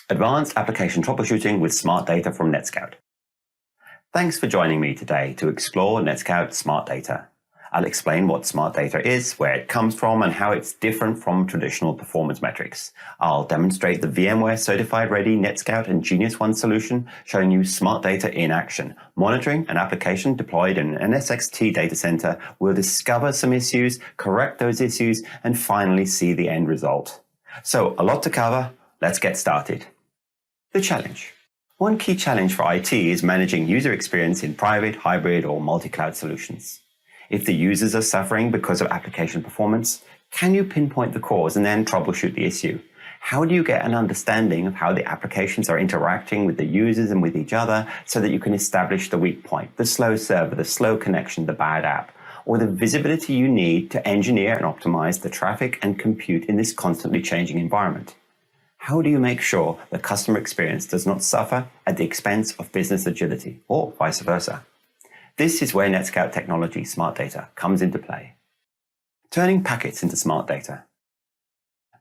Advanced Application Troubleshooting with Smart Data from Netscout. Thanks for joining me today to explore Netscout Smart Data. I'll explain what smart data is, where it comes from, and how it's different from traditional performance metrics. I'll demonstrate the VMware Certified Ready Netscout and Genius One solution, showing you smart data in action. Monitoring an application deployed in an NSXT data center will discover some issues, correct those issues, and finally see the end result. So, a lot to cover. Let's get started. The challenge. One key challenge for IT is managing user experience in private, hybrid, or multi-cloud solutions. If the users are suffering because of application performance, can you pinpoint the cause and then troubleshoot the issue? How do you get an understanding of how the applications are interacting with the users and with each other so that you can establish the weak point, the slow server, the slow connection, the bad app, or the visibility you need to engineer and optimize the traffic and compute in this constantly changing environment? How do you make sure the customer experience does not suffer at the expense of business agility, or vice versa? This is where Netscout technology, smart data, comes into play. Turning packets into smart data.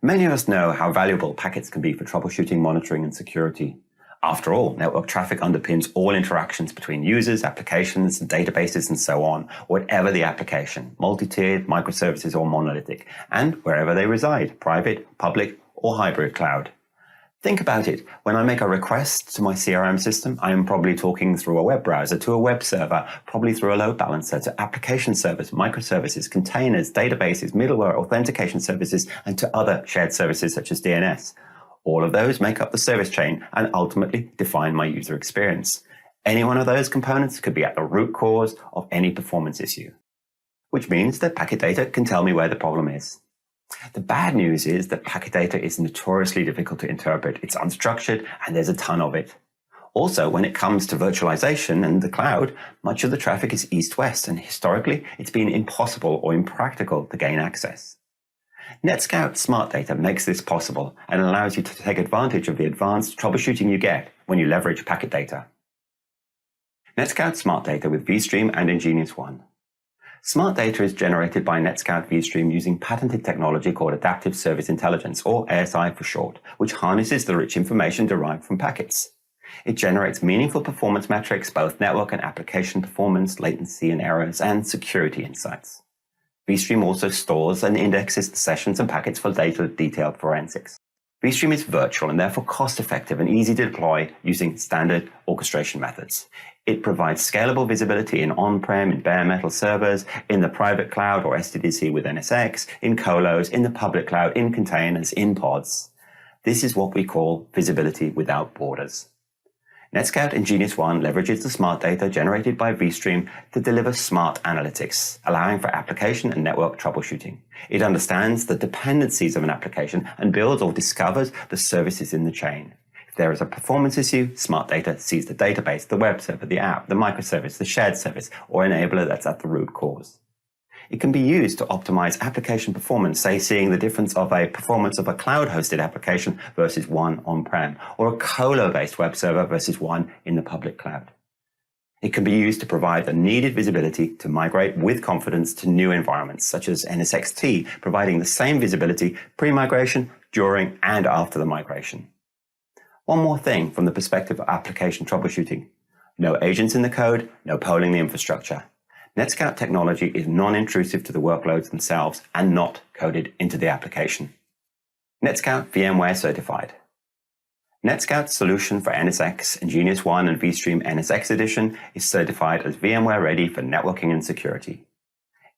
Many of us know how valuable packets can be for troubleshooting, monitoring, and security. After all, network traffic underpins all interactions between users, applications, databases, and so on, whatever the application, multi-tiered, microservices, or monolithic, and wherever they reside, private, public, or hybrid cloud. Think about it. When I make a request to my CRM system, I am probably talking through a web browser to a web server, probably through a load balancer to application servers, microservices, containers, databases, middleware, authentication services, and to other shared services such as DNS. All of those make up the service chain and ultimately define my user experience. Any one of those components could be at the root cause of any performance issue, which means that packet data can tell me where the problem is. The bad news is that packet data is notoriously difficult to interpret. It's unstructured and there's a ton of it. Also, when it comes to virtualization and the cloud, much of the traffic is east-west, and historically it's been impossible or impractical to gain access. Netscout Smart Data makes this possible and allows you to take advantage of the advanced troubleshooting you get when you leverage packet data. Netscout Smart Data with vStream and Genius One. Smart data is generated by Netscout vStream using patented technology called Adaptive Service Intelligence, or ASI for short, which harnesses the rich information derived from packets. It generates meaningful performance metrics, both network and application performance, latency and errors, and security insights. vStream also stores and indexes the sessions and packets for detailed forensics. vStream is virtual and therefore cost-effective and easy to deploy using standard orchestration methods. It provides scalable visibility in on-prem, in bare metal servers, in the private cloud or SDDC with NSX, in colos, in the public cloud, in containers, in pods. This is what we call visibility without borders. Netscout and Genius One leverages the smart data generated by vStream to deliver smart analytics, allowing for application and network troubleshooting. It understands the dependencies of an application and builds or discovers the services in the chain. If there is a performance issue, smart data sees the database, the web server, the app, the microservice, the shared service, or enabler that's at the root cause. It can be used to optimize application performance, say seeing the difference of a performance of a cloud-hosted application versus one on-prem, or a colo-based web server versus one in the public cloud. It can be used to provide the needed visibility to migrate with confidence to new environments, such as NSXT, providing the same visibility pre-migration, during, and after the migration. One more thing from the perspective of application troubleshooting. No agents in the code, no polling the infrastructure. Netscout technology is non-intrusive to the workloads themselves and not coded into the application. Netscout VMware Certified. Netscout's solution for NSX and Genius One and vStream NSX Edition is certified as VMware ready for networking and security.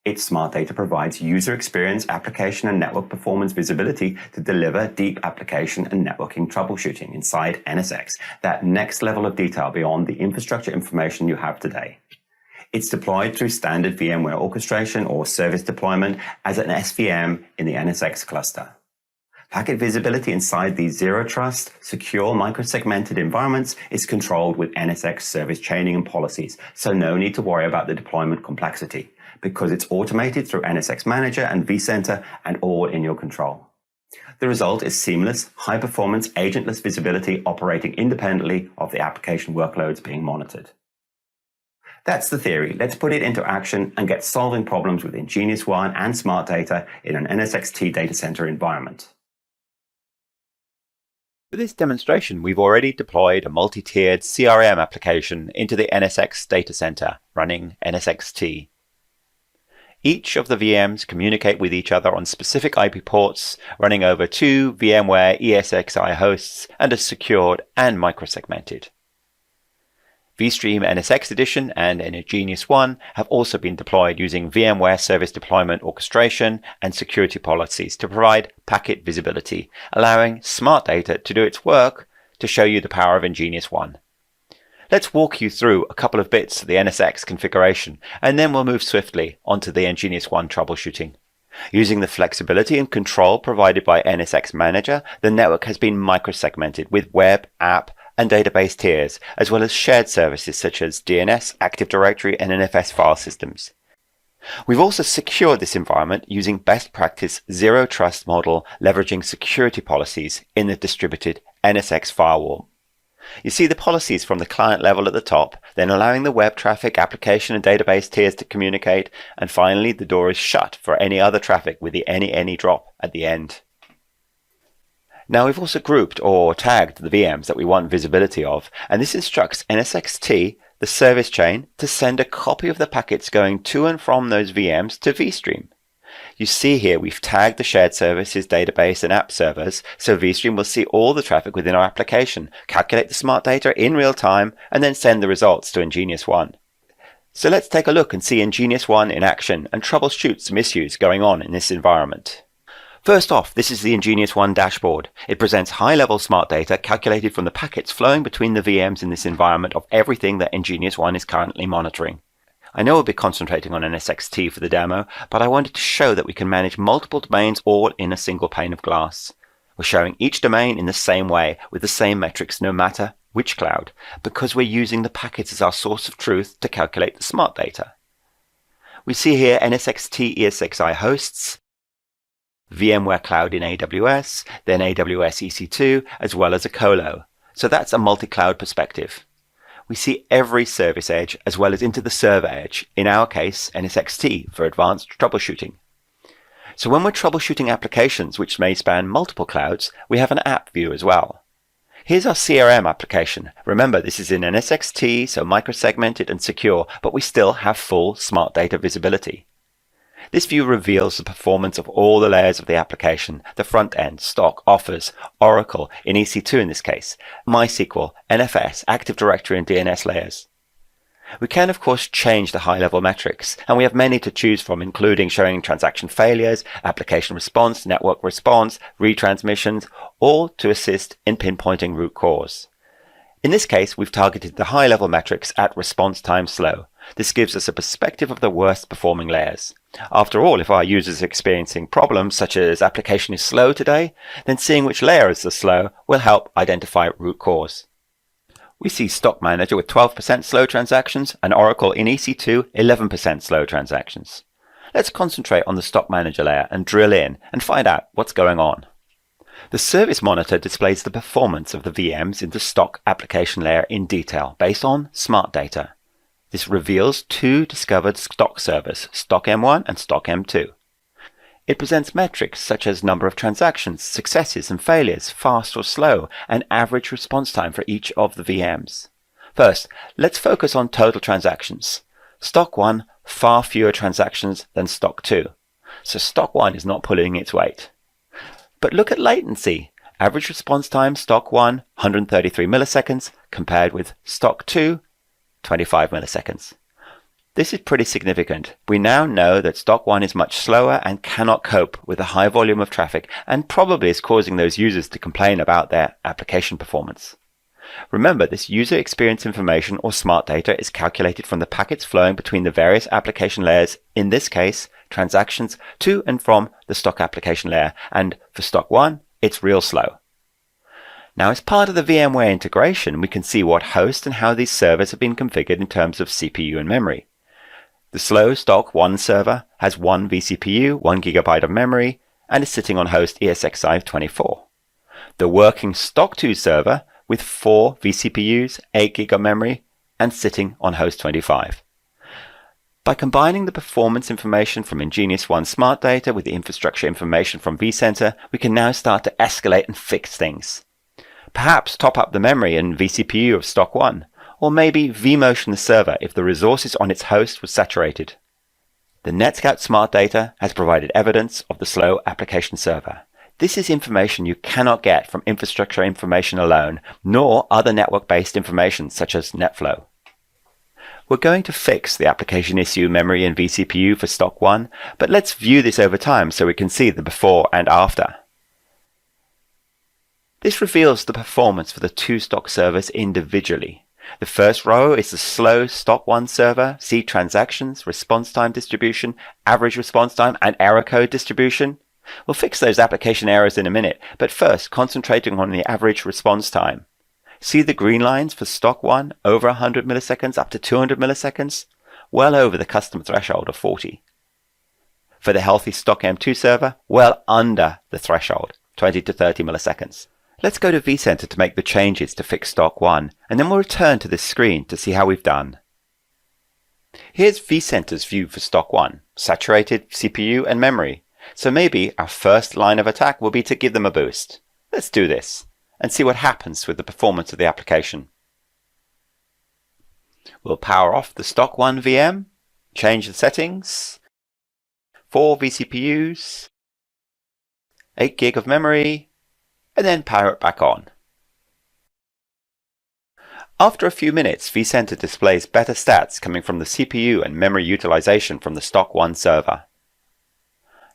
Its smart data provides user experience, application, and network performance visibility to deliver deep application and networking troubleshooting inside NSX, that next level of detail beyond the infrastructure information you have today. It's deployed through standard VMware orchestration or service deployment as an SVM in the NSX cluster. Packet visibility inside these zero-trust, secure, microsegmented environments is controlled with NSX service chaining and policies, so no need to worry about the deployment complexity, because it's automated through NSX Manager and vCenter and all in your control. The result is seamless, high-performance, agentless visibility operating independently of the application workloads being monitored. That's the theory. Let's put it into action and get solving problems with Genius One and smart data in an NSXT data center environment. For this demonstration, we've already deployed a multi-tiered CRM application into the NSX data center running NSXT. Each of the VMs communicate with each other on specific IP ports running over 2 VMware ESXi hosts and are secured and microsegmented. vStream NSX Edition and nGenius One have also been deployed using VMware Service Deployment Orchestration and security policies to provide packet visibility, allowing Smart Data to do its work to show you the power of nGenius One. Let's walk you through a couple of bits of the NSX configuration, and then we'll move swiftly onto the nGenius One troubleshooting. Using the flexibility and control provided by NSX Manager, the network has been microsegmented with web, app, and database tiers, as well as shared services such as DNS, Active Directory, and NFS file systems. We've also secured this environment using best practice zero trust model, leveraging security policies in the distributed NSX firewall. You see the policies from the client level at the top, then allowing the web traffic, application and database tiers to communicate, and finally the door is shut for any other traffic with the any drop at the end. Now we've also grouped or tagged the VMs that we want visibility of, and this instructs NSXT, the service chain, to send a copy of the packets going to and from those VMs to vStream. You see here we've tagged the shared services, database and app servers, so vStream will see all the traffic within our application, calculate the smart data in real time, and then send the results to nGenius One. So let's take a look and see nGenius One in action and troubleshoot some issues going on in this environment. First off, this is the nGenius One dashboard. It presents high-level smart data calculated from the packets flowing between the VMs in this environment of everything that nGenius One is currently monitoring. I know we'll be concentrating on NSXT for the demo, but I wanted to show that we can manage multiple domains all in a single pane of glass. We're showing each domain in the same way with the same metrics no matter which cloud, because we're using the packets as our source of truth to calculate the smart data. We see here NSXT ESXi hosts, VMware Cloud in AWS, then AWS EC2, as well as a colo. So that's a multi-cloud perspective. We see every service edge as well as into the server edge, in our case NSXT for advanced troubleshooting. So when we're troubleshooting applications which may span multiple clouds, we have an app view as well. Here's our CRM application. Remember, this is in NSXT, so microsegmented and secure, but we still have full smart data visibility. This view reveals the performance of all the layers of the application, the front end, stock, offers, Oracle, in EC2 in this case, MySQL, NFS, Active Directory and DNS layers. We can of course change the high-level metrics, and we have many to choose from, including showing transaction failures, application response, network response, retransmissions, all to assist in pinpointing root cause. In this case, we've targeted the high-level metrics at response time slow. This gives us a perspective of the worst performing layers. After all, if our users are experiencing problems such as application is slow today, then seeing which layers are slow will help identify root cause. We see Stock Manager with 12% slow transactions and Oracle in EC2 11% slow transactions. Let's concentrate on the Stock Manager layer and drill in and find out what's going on. The Service Monitor displays the performance of the VMs in the Stock application layer in detail based on smart data. This reveals 2 discovered stock servers, Stock M1 and Stock M2. It presents metrics such as number of transactions, successes and failures, fast or slow, and average response time for each of the VMs. First, let's focus on total transactions. Stock 1, far fewer transactions than Stock 2. So Stock 1 is not pulling its weight. But look at latency. Average response time, Stock 1, 133 milliseconds, compared with Stock 2, 25 milliseconds. This is pretty significant. We now know that Stock 1 is much slower and cannot cope with the high volume of traffic, and probably is causing those users to complain about their application performance. Remember, this user experience information or smart data is calculated from the packets flowing between the various application layers, in this case, transactions to and from the Stock application layer, and for Stock 1, it's real slow. Now, as part of the VMware integration, we can see what host and how these servers have been configured in terms of CPU and memory. The slow Stock 1 server has 1 vCPU, 1 GB of memory, and is sitting on host ESXi 24. The working Stock 2 server with 4 vCPUs, 8 GB of memory, and sitting on host 25. By combining the performance information from nGenius One Smart Data with the infrastructure information from vCenter, we can now start to escalate and fix things. Perhaps top up the memory and vCPU of stock 1, or maybe vMotion the server if the resources on its host was saturated. The Netscout Smart Data has provided evidence of the slow application server. This is information you cannot get from infrastructure information alone, nor other network-based information such as NetFlow. We're going to fix the application issue memory and vCPU for stock 1, but let's view this over time so we can see the before and after. This reveals the performance for the two stock servers individually. The first row is the slow stock 1 server, see transactions, response time distribution, average response time, and error code distribution. We'll fix those application errors in a minute, but first concentrating on the average response time. See the green lines for stock 1, over 100 milliseconds up to 200 milliseconds, well over the custom threshold of 40. For the healthy stock M2 server, well under the threshold, 20 to 30 milliseconds. Let's go to vCenter to make the changes to fix stock 1, and then we'll return to this screen to see how we've done. Here's vCenter's view for stock 1, saturated CPU and memory. So maybe our first line of attack will be to give them a boost. Let's do this and see what happens with the performance of the application. We'll power off the stock 1 VM, change the settings, 4 vCPUs, 8 GB of memory, and then power it back on. After a few minutes, vCenter displays better stats coming from the CPU and memory utilization from the stock 1 server.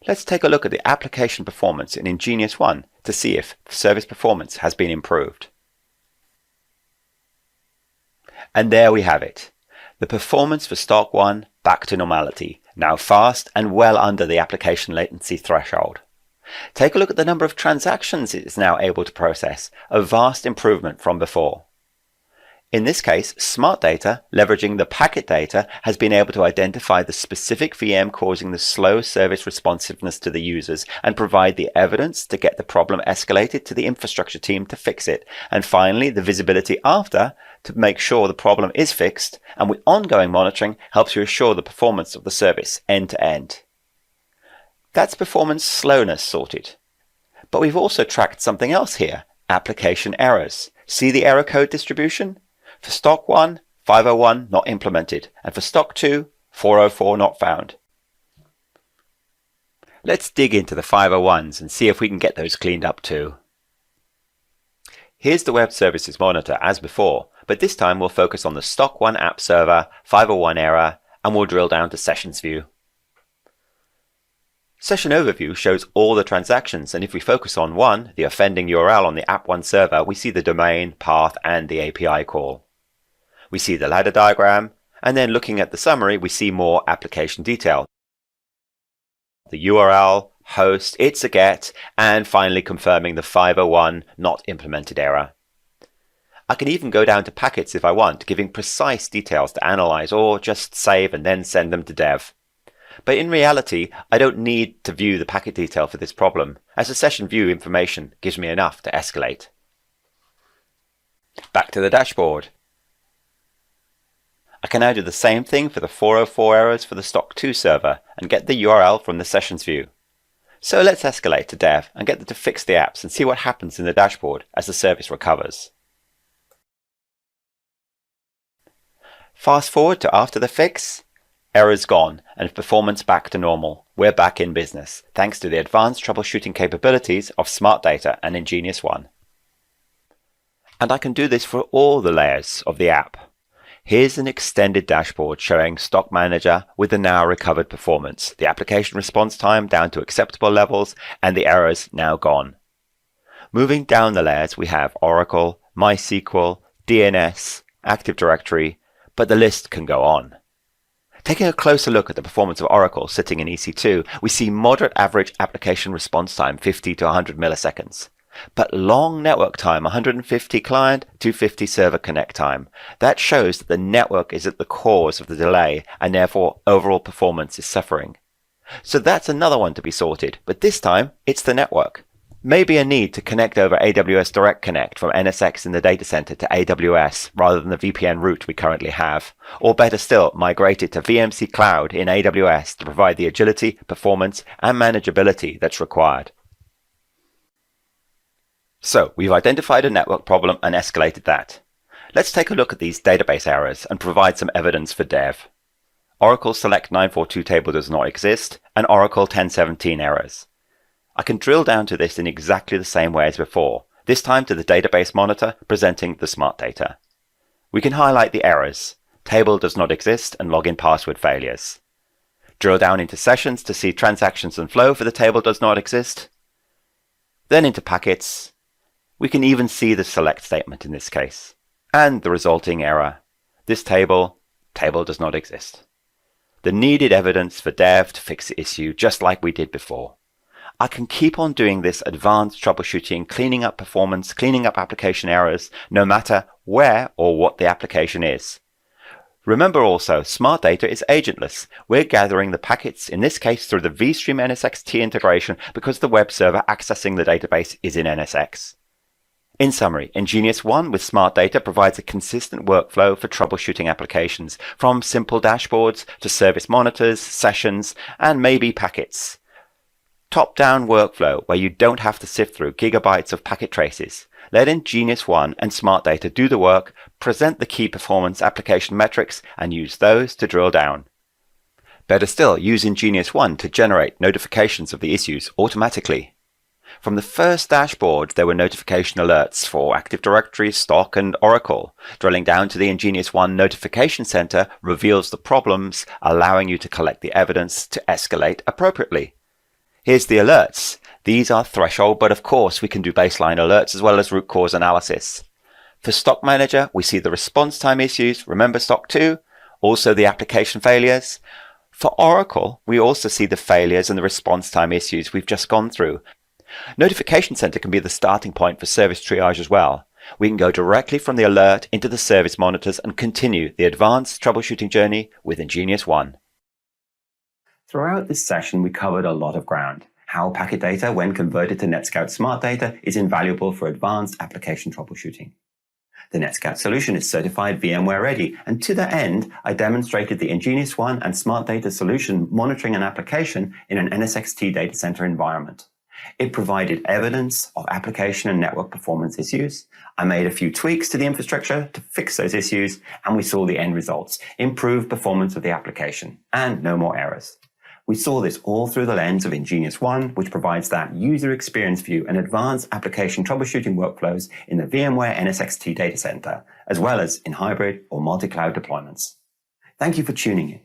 Let's take a look at the application performance in Ingenious One to see if service performance has been improved. And there we have it. The performance for stock 1 back to normality, now fast and well under the application latency threshold. Take a look at the number of transactions it is now able to process, a vast improvement from before. In this case, Smart Data, leveraging the packet data, has been able to identify the specific VM causing the slow service responsiveness to the users and provide the evidence to get the problem escalated to the infrastructure team to fix it. And finally, the visibility after to make sure the problem is fixed, and with ongoing monitoring helps you assure the performance of the service end to end. That's performance slowness sorted. But we've also tracked something else here, application errors. See the error code distribution? For stock 1, 501 not implemented, and for stock 2, 404 not found. Let's dig into the 501s and see if we can get those cleaned up too. Here's the web services monitor as before, but this time we'll focus on the stock 1 app server, 501 error, and we'll drill down to sessions view. Session overview shows all the transactions, and if we focus on 1, the offending URL on the app1 server, we see the domain, path, and the API call. We see the ladder diagram, and then looking at the summary, we see more application detail. The URL, host, it's a get, and finally confirming the 501 not implemented error. I can even go down to packets if I want, giving precise details to analyze or just save and then send them to dev. But in reality, I don't need to view the packet detail for this problem, as the session view information gives me enough to escalate. Back to the dashboard. I can now do the same thing for the 404 errors for the stock 2 server and get the URL from the sessions view. So let's escalate to dev and get them to fix the apps and see what happens in the dashboard as the service recovers. Fast forward to after the fix. Errors gone and performance back to normal. We're back in business, thanks to the advanced troubleshooting capabilities of Smart Data and Ingenious One. And I can do this for all the layers of the app. Here's an extended dashboard showing Stock Manager with the now recovered performance, the application response time down to acceptable levels, and the errors now gone. Moving down the layers, we have Oracle, MySQL, DNS, Active Directory, but the list can go on. Taking a closer look at the performance of Oracle sitting in EC2, we see moderate average application response time 50 to 100 milliseconds, but long network time 150 client, 250 server connect time. That shows that the network is at the cause of the delay and therefore overall performance is suffering. So that's another one to be sorted, but this time it's the network. Maybe a need to connect over AWS Direct Connect from NSX in the data center to AWS rather than the VPN route we currently have. Or better still, migrate it to VMC Cloud in AWS to provide the agility, performance, and manageability that's required. So we've identified a network problem and escalated that. Let's take a look at these database errors and provide some evidence for dev. Oracle Select 942 table does not exist, and Oracle 1017 errors. I can drill down to this in exactly the same way as before, this time to the database monitor presenting the smart data. We can highlight the errors, table does not exist, and login password failures. Drill down into sessions to see transactions and flow for the table does not exist. Then into packets. We can even see the select statement in this case, and the resulting error. This table does not exist. The needed evidence for dev to fix the issue just like we did before. I can keep on doing this advanced troubleshooting, cleaning up performance, cleaning up application errors, no matter where or what the application is. Remember also, smart data is agentless. We're gathering the packets, in this case through the vStream NSXT integration, because the web server accessing the database is in NSX. In summary, nGenius One with smart data provides a consistent workflow for troubleshooting applications, from simple dashboards to service monitors, sessions, and maybe packets. Top-down workflow where you don't have to sift through gigabytes of packet traces. Let nGenius One and smart data do the work, present the key performance application metrics, and use those to drill down. Better still, use nGenius One to generate notifications of the issues automatically. From the first dashboard, there were notification alerts for Active Directory, Stock, and Oracle. Drilling down to the nGenius One Notification Center reveals the problems, allowing you to collect the evidence to escalate appropriately. Here's the alerts. These are threshold, but of course we can do baseline alerts as well as root cause analysis. For Stock Manager, we see the response time issues, remember Stock 2, also the application failures. For Oracle, we also see the failures and the response time issues we've just gone through. Notification Center can be the starting point for service triage as well. We can go directly from the alert into the service monitors and continue the advanced troubleshooting journey with nGenius One. Throughout this session, we covered a lot of ground. How packet data, when converted to Netscout Smart Data, is invaluable for advanced application troubleshooting. The Netscout solution is certified VMware ready, and to that end, I demonstrated the nGenius One and Smart Data solution monitoring an application in an NSXT data center environment. It provided evidence of application and network performance issues. I made a few tweaks to the infrastructure to fix those issues, and we saw the end results, improved performance of the application, and no more errors. We saw this all through the lens of nGenius One, which provides that user experience view and advanced application troubleshooting workflows in the VMware NSXT data center, as well as in hybrid or multi-cloud deployments. Thank you for tuning in.